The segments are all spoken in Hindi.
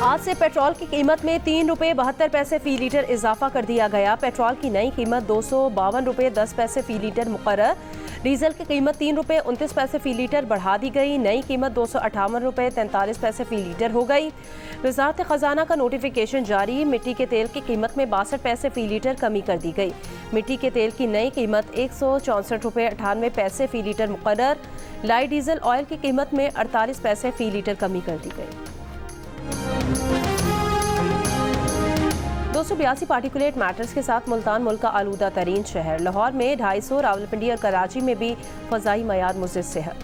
आज से पेट्रोल की कीमत में ₹3.72 फी लीटर इजाफा कर दिया गया। पेट्रोल की नई कीमत ₹252.10 फी लीटर मुकर्रर। डीजल की कीमत ₹3.29 फी लीटर बढ़ा दी गई। नई कीमत ₹258.43 फी लीटर हो गई। वजारत खजाना का नोटिफिकेशन जारी। मिट्टी के तेल की कीमत में 62 पैसे फी लीटर कमी कर दी गई। मिट्टी के तेल की नई कीमत ₹164.98 फी लीटर मुकर्रर। लाइट डीजल ऑयल की कीमत में 48 पैसे फी लीटर कमी कर दी गई। 282 पार्टिकुलेट मैटर्स के साथ मुल्तान मुल्क का आलूदा तरीन शहर। लाहौर में 250, रावलपिंडी और कराची में भी फ़ज़ाई मयार मुज़्ज़िज़ सेहत।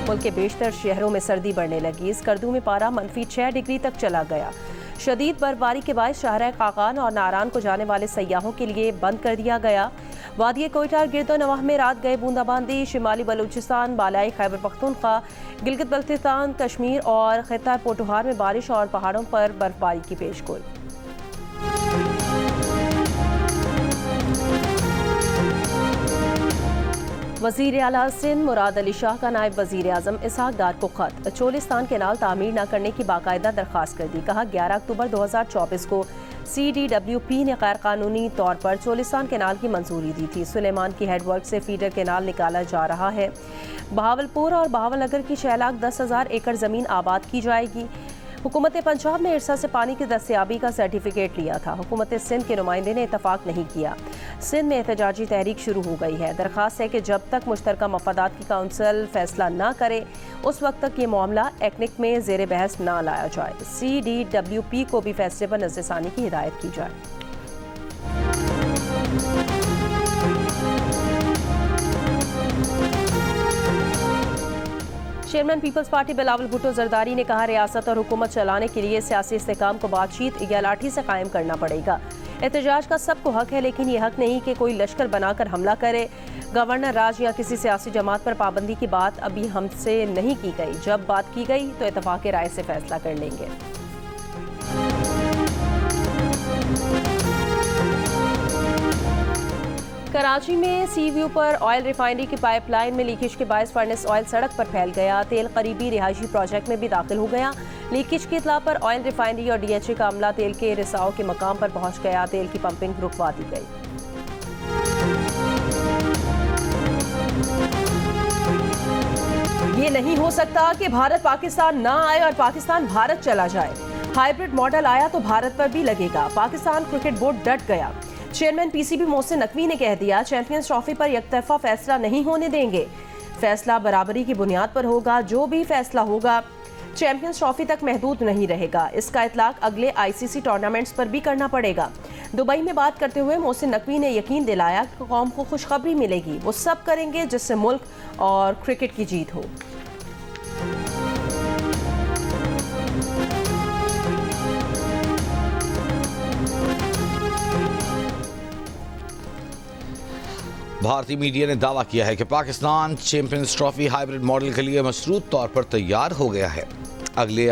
मुल्क के बेशतर शहरों में सर्दी बढ़ने लगी। स्कर्दू में पारा -6 डिग्री तक चला गया। शदीद बर्फबारी के बाद शाहरा काकान और नारान को जाने वाले सयाहों के लिए बंद कर दिया गया। वादी कोयटा और गिरदो नवाह में रात गए बूंदाबांदी। शिमाली बलूचिस्तान, बालाई खैबर पख्तूनख्वा, गिलगित बल्तिस्तान, कश्मीर और खित्ता पोटोहार में बारिश और पहाड़ों पर बर्फबारी की पेशगोई। वज़ीर आला सिंध मुराद अली शाह का नायब वज़ीर आज़म इसहाक डार को खत। चोलिस्तान कैनाल तामीर न करने की बाकायदा दरख्वास्त कर दी। कहा 11 अक्टूबर 2024 को CDWP ने गैर कानूनी तौर पर चोलिस्तान कैनाल की मंजूरी दी थी। सुलेमान की हेडवर्क से फीडर कैनाल निकाला जा रहा है। बहावलपुर और बहावलनगर की 6,10,000 एकड़ ज़मीन आबाद की जाएगी। हुकूमत पंजाब ने इरसा से पानी की दस्तयाबी का सर्टिफिकेट लिया था। हुकूमत सिंध के नुमाइंदे ने इतफाक नहीं किया। सिंध में एहतजाजी तहरीक शुरू हो गई है। दरख्वास्त है कि जब तक मुश्तरका मफादात की काउंसिल फैसला न करे उस वक्त तक ये मामला एक्निक में ज़ेर बहस न लाया जाए। CDWP को भी फैसले पर नज़रसानी की हिदायत की जाए। चेयरमैन पीपल्स पार्टी बिलावल भुट्टो जरदारी ने कहा रियासत और हुकूमत चलाने के लिए सियासी इस्तेकाम को बातचीत या लाठी से कायम करना पड़ेगा। एहतजाज का सबको हक है, लेकिन ये हक नहीं कि कोई लश्कर बनाकर हमला करे। गवर्नर राज या किसी सियासी जमात पर पाबंदी की बात अभी हमसे नहीं की गई। जब बात की गई तो इत्तफाक राय से फैसला कर लेंगे। कराची में सी व्यू पर ऑयल रिफाइनरी की पाइपलाइन में लीकेज के बायस फर्नेस ऑयल सड़क पर फैल गया। तेल करीबी रिहायशी प्रोजेक्ट में भी दाखिल हो गया। लीकेज की इतला पर ऑयल रिफाइनरी और DHA का अमला तेल के रिसाव के मकाम पर पहुंच गया। तेल की पंपिंग रुकवा दी गई। ये नहीं हो सकता कि भारत पाकिस्तान ना आए और पाकिस्तान भारत चला जाए। हाइब्रिड मॉडल आया तो भारत पर भी लगेगा। पाकिस्तान क्रिकेट बोर्ड डट गया। चेयरमैन PCB मोहसिन नकवी ने कह दिया चैंपियंस ट्रॉफी पर एकतरफा फैसला नहीं होने देंगे। फैसला बराबरी की बुनियाद पर होगा। जो भी फैसला होगा चैंपियंस ट्रॉफी तक महदूद नहीं रहेगा। इसका इतलाक अगले ICC टूर्नामेंट्स पर भी करना पड़ेगा। दुबई में बात करते हुए मोहसिन नकवी ने यकीन दिलाया कि कौम को खुशखबरी मिलेगी। वो सब करेंगे जिससे मुल्क और क्रिकेट की जीत हो। भारतीय मीडिया ने दावा किया है कि Pakistan champions trophy hybrid model के लिए मशरूत तौर पर तैयार हो गया है। अगले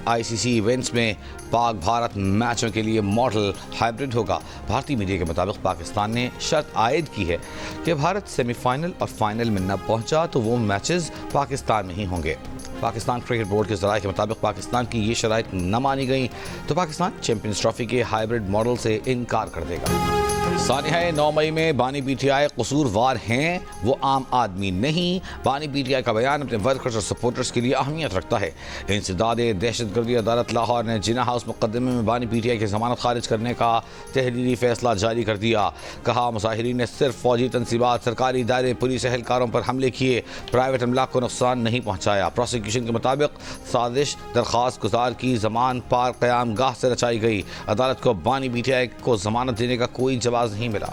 ICC इवेंट्स में पाक भारत मैचों के लिए मॉडल हाइब्रिड होगा। भारतीय मीडिया के मुताबिक पाकिस्तान ने शर्त आयद की है कि भारत सेमीफाइनल और फाइनल में न पहुंचा तो वो मैचेस पाकिस्तान में ही होंगे। पाकिस्तान क्रिकेट बोर्ड के ज़राए के मुताबिक पाकिस्तान की ये शराइत न मानी गई तो पाकिस्तान चैंपियंस ट्रॉफी के हाइब्रिड मॉडल से इनकार कर देगा। सानिया 9 मई में बानी PTI कसूरवार हैं, वो आम आदमी नहीं। बानी PTI का बयान अपने वर्कर्स और सपोर्टर्स के लिए अहमियत रखता है। इंसदाद दहशतगर्दी अदालत लाहौर ने जिना हाउस मुकदमे में बानी PTI की जमानत खारिज करने का तहरीरी फैसला जारी कर दिया। कहा मुजाहिरीन ने सिर्फ फौजी तनसीबात, सरकारी इदारे, पुलिस एहलकारों पर हमले किए, प्राइवेट अमलाक को नुकसान नहीं पहुँचाया। प्रोसिक्यूशन के मुताबिक साजिश दरख्वास्त गुजार की जमान पार क़याम गाह से रचाई गई। अदालत को बानी PTI को जमानत देने का कोई जवाब नहीं मिला।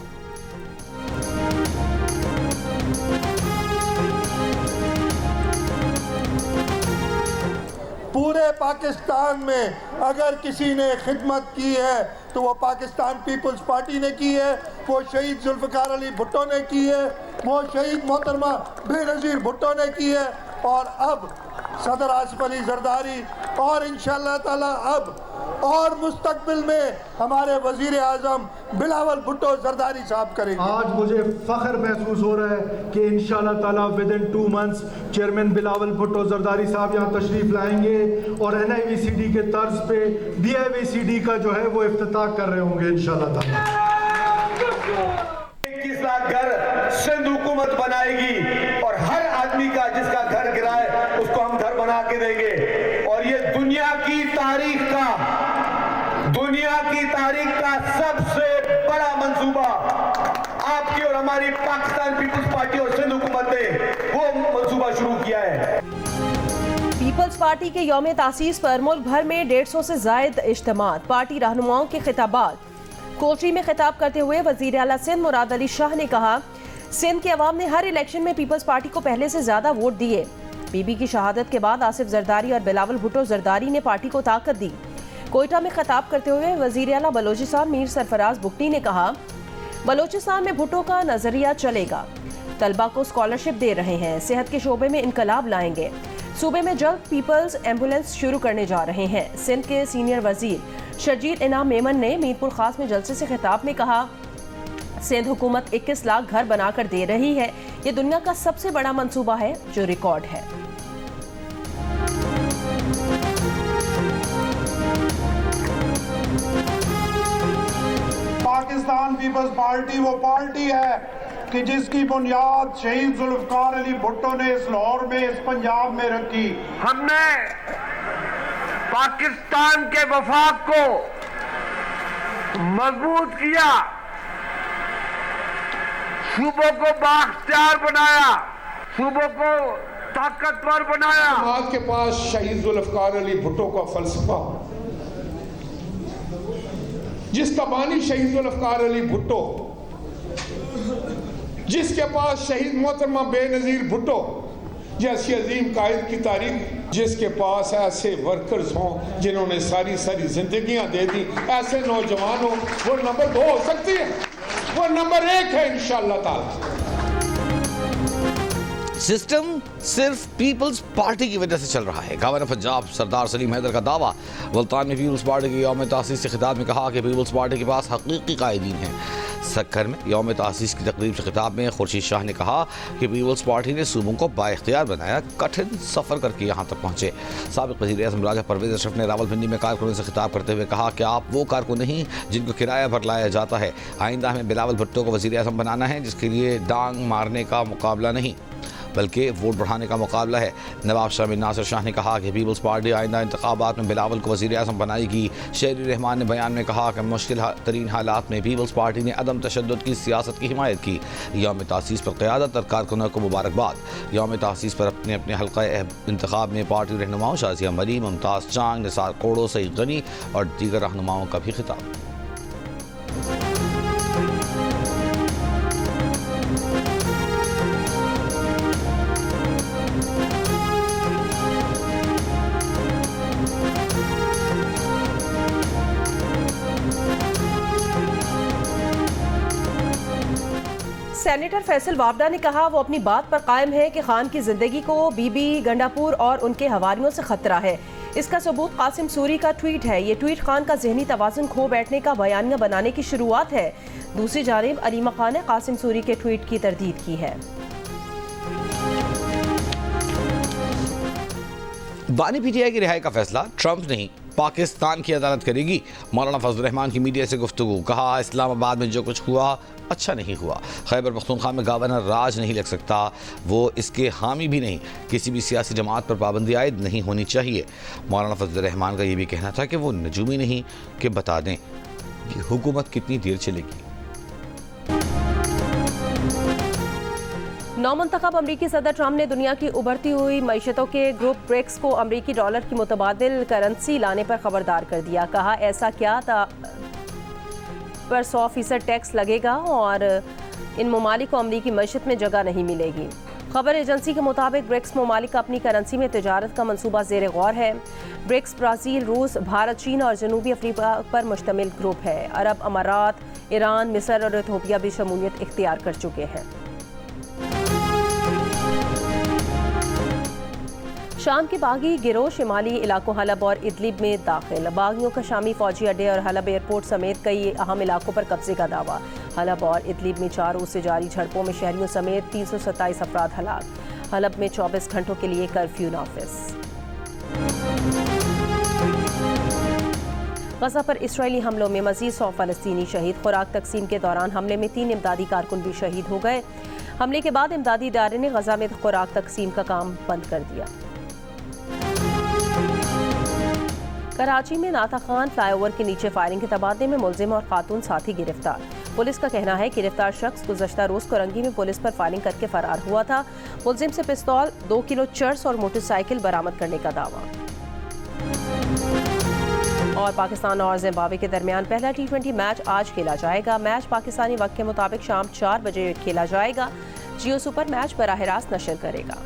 पूरे पाकिस्तान में अगर किसी ने खिदमत की है तो वो पाकिस्तान पीपल्स पार्टी ने की है, वो शहीद जुल्फ़िकार अली भुट्टो ने की है, वो शहीद मोहतरमा बेनज़ीर भुट्टो ने की है, और अब सदर आसिफ अली जरदारी और इंशाअल्लाह ताला अब और मुस्तकबिल में हमारे वजीर आज़म बिलावल भुट्टो जरदारी साहब करेंगे। आज मुझे फ़ख्र महसूस हो रहा है कि इंशाअल्लाह ताला within 2 months chairman Bilawal Bhutto Zardari साहब यहाँ तशरीफ़ लाएंगे और NIVCD के तर्ज पे BIVCD का जो है वो इफ्तिताह कर रहे होंगे इंशाअल्लाह ताला। 21 लाख घर सिंध हुकूमत बनाएगी और हर आदमी का जिसका घर गिरा है उसको हम घर बना के देंगे। और ये दुनिया की तारीख का सबसे बड़ा मंसूबा आपकी और हमारी पाकिस्तान पीपुल्स पार्टी और सिंध हुकूमत ने वो मंसूबा शुरू किया है। पीपल्स पार्टी के यौम तासीस पर मुल्क भर में 150 से जायद इज्तिमात, पार्टी रहनुमाओं के खिताबात। कोटरी में खिताब करते हुए वजीर आला सिंध मुराद अली शाह ने कहा, सिंध के अवाम ने हर इलेक्शन में पीपल्स पार्टी को पहले से ज्यादा वोट दिए। बीबी की शहादत के बाद आसिफ जरदारी और बिलावल भुट्टो जरदारी ने पार्टी को ताकत दी। कोयटा में खिताब करते हुए वजीर आला बलोचिस्तान मीर सरफराज बुगटी ने कहा, बलोचिस्तान में भुट्टो का नजरिया चलेगा। तलबा को स्कॉलरशिप दे रहे हैं, सेहत के शोबे में इनकलाब लाएंगे। सूबे में जल्द पीपल्स एम्बुलेंस शुरू करने जा रहे हैं। सिंध के सीनियर वजीर शर्जील इनाम मेमन ने मीरपुर खास में जलसे से खिताब में कहा, सिंध हुकूमत 21 लाख घर बनाकर दे रही है। ये दुनिया का सबसे बड़ा मंसूबा है जो रिकॉर्ड है। पाकिस्तान पीपल्स पार्टी वो पार्टी है कि जिसकी बुनियाद शहीद जुल्फकार अली भुट्टो ने इस लाहौर में, इस पंजाब में रखी। हमने पाकिस्तान के वफाक को मजबूत किया, सूबों को बाख्तियार बनाया, सूबों को ताकतवर बनाया। आपके पास शहीद जुल्फकार अली भुट्टो का फलसफा, जिसका बानी शहीद जुल्फकार अली भुट्टो, जिसके पास शहीद मोहतरमा बेनजीर भुट्टो जैसी अजीम कायद की तारीख, जिसके पास ऐसे वर्कर्स हों जिन्होंने सारी जिंदगियां दे दी, ऐसे नौजवान हो, वो नंबर 2 हो सकती है, वो नंबर 1 है इंशाअल्लाह ताला। सिस्टम सिर्फ पीपल्स पार्टी की वजह से चल रहा है। गवर्नर पंजाब सरदार सलीम हैदर का दावा। मुल्तान में पीपल्स पार्टी के यौम तासीस से खिताब में कहा कि पीपल्स पार्टी के पास हकीकी कायदीन हैं। सक्खर में यौम तासीस की तकरीब से खिताब में खुर्शीद शाह ने कहा कि पीपल्स पार्टी ने सूबों को बाइख्तियार बनाया, कठिन सफ़र करके यहाँ तक पहुँचे। साबिक़ वज़ीर आज़म राजा परवेज़ अशरफ ने रावलपिंडी में कारकुनों से खिताब करते हुए कहा कि आप वो कारकुन नहीं जिनको किराया पर लाया जाता है। आइंदा हमें बिलावल भुट्टो को वज़ीर आज़म बनाना है, जिसके लिए डांग मारने का मुकाबला नहीं बल्कि वोट बढ़ाने का मुकाबला है। नवाब शाह बिन नासिर शाह ने कहा कि पीपल्स पार्टी आइंदा इंतखाबात में बिलावल को वज़ीर आज़म बनाएगी। शेर रहमान ने बयान में कहा कि मुश्किल तरीन हालात में पीपल्स पार्टी ने अदम तशद्दुद की सियासत की हिमायत की। यौम तासीस पर क़यादत और कारकुनों को मुबारकबाद। यौम तासीस पर अपने अपने हल्का इंतखाब में पार्टी रहनुमाओं शाजिया मरीम, मुमताज़ चांग, निसार कोड़ो, सईद गनी और दीगर रहनुमाओं का भी खिताब। सेनेटर फैसल वावडा ने कहा, वो अपनी बात पर कायम है कि खान की जिंदगी को बीबी गंडापुर और उनके हवारियों से खतरा है। इसका सबूत कासिम सूरी का ट्वीट है। ये ट्वीट खान का जहनी तवाज़ुन खो बैठने का बयानिया बनाने की शुरुआत है। दूसरी जानिब अलीमा खान ने कासिम सूरी के ट्वीट की तरदीद की है। बानी पीटीआई की रिहाई का फैसला ट्रंप नहीं पाकिस्तान की अदालत करेगी। मौलाना फजल रहमान की मीडिया से गुफ्तगू। कहा, इस्लामाबाद में जो कुछ हुआ अच्छा नहीं हुआ। खैबर पख्तूनख्वा में गवर्नर राज नहीं लग सकता, वो इसके हामी भी नहीं। किसी भी सियासी जमात पर पाबंदी आयद नहीं होनी चाहिए। मौलाना फजल रहमान का ये भी कहना था कि वो नजूमी नहीं कि बता दें कि हुकूमत कितनी देर चलेगी। नौमंतखब अमरीकी सदर ट्रंप ने दुनिया की उभरती हुई मईशतों के ग्रुप ब्रिक्स को अमरीकी डॉलर की मुतबादिल करेंसी लाने पर खबरदार कर दिया। कहा, ऐसा क्या था पर 100% टैक्स लगेगा और इन ममालिक को अमरीकी मईशत में जगह नहीं मिलेगी। खबर एजेंसी के मुताबिक ब्रिक्स ममालिक का अपनी करेंसी में तिजारत का मंसूबा ज़ेर गौर है। ब्रिक्स ब्राज़ील, रूस, भारत, चीन और जनूबी अफ्रीका पर मुश्तमिल ग्रुप है। अरब अमारात, ईरान, मिस्र और इथियोपिया भी शमूलियत इख्तियार कर चुके हैं। शाम के बागी गिरोह शिमाली इलाकों हलब और इदलिब में दाखिल। बागियों का शामी फौजी अड्डे और हलब एयरपोर्ट समेत कई अहम इलाकों पर कब्जे का दावा। हलब और इदलिब में 4 रोज से जारी झड़पों में शहरियों समेत 327 अफराद हलाक। हलब में 24 घंटों के लिए कर्फ्यू नाफिज। गजा पर इसराइली हमलों में मजीद 100 फलस्तीनी शहीद। खुराक तकसीम के दौरान हमले में 3 इमदादी कारकुन भी शहीद हो गए। हमले के बाद इमदादी इदारे ने गजा में खुराक तकसीम का काम बंद कर दिया। कराची में नाता खान फ्लाईओवर के नीचे फायरिंग के तबादले में मुलजिम और खातून साथी गिरफ्तार। पुलिस का कहना है कि गिरफ्तार शख्स गुज़श्ता रोज कोरंगी में पुलिस पर फायरिंग करके फरार हुआ था। मुलजिम से पिस्तौल, 2 किलो चर्स और मोटरसाइकिल बरामद करने का दावा। और पाकिस्तान और जिम्बाब्वे के दरमियान पहला T20 मैच आज खेला जाएगा। मैच पाकिस्तानी वक्त के मुताबिक शाम 4 बजे खेला जाएगा। जियो सुपर मैच बराह रास्त नशर करेगा।